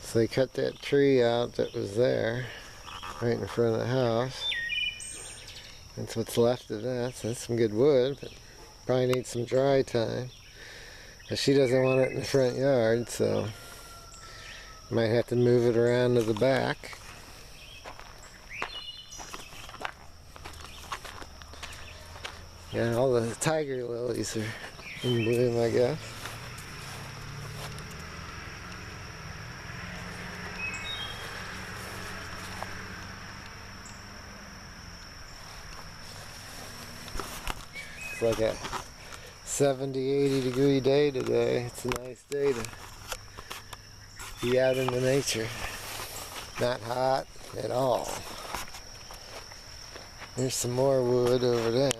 So they cut that tree out that was there, right in front of the house. That's what's left of that. So that's some good wood, but probably needs some dry time. But she doesn't want it in the front yard, so might have to move it around to the back. Yeah, all the tiger lilies are in bloom, I guess. It's like a 70, 80 degree day today. It's a nice day to be out in the nature. Not hot at all. There's some more wood over there.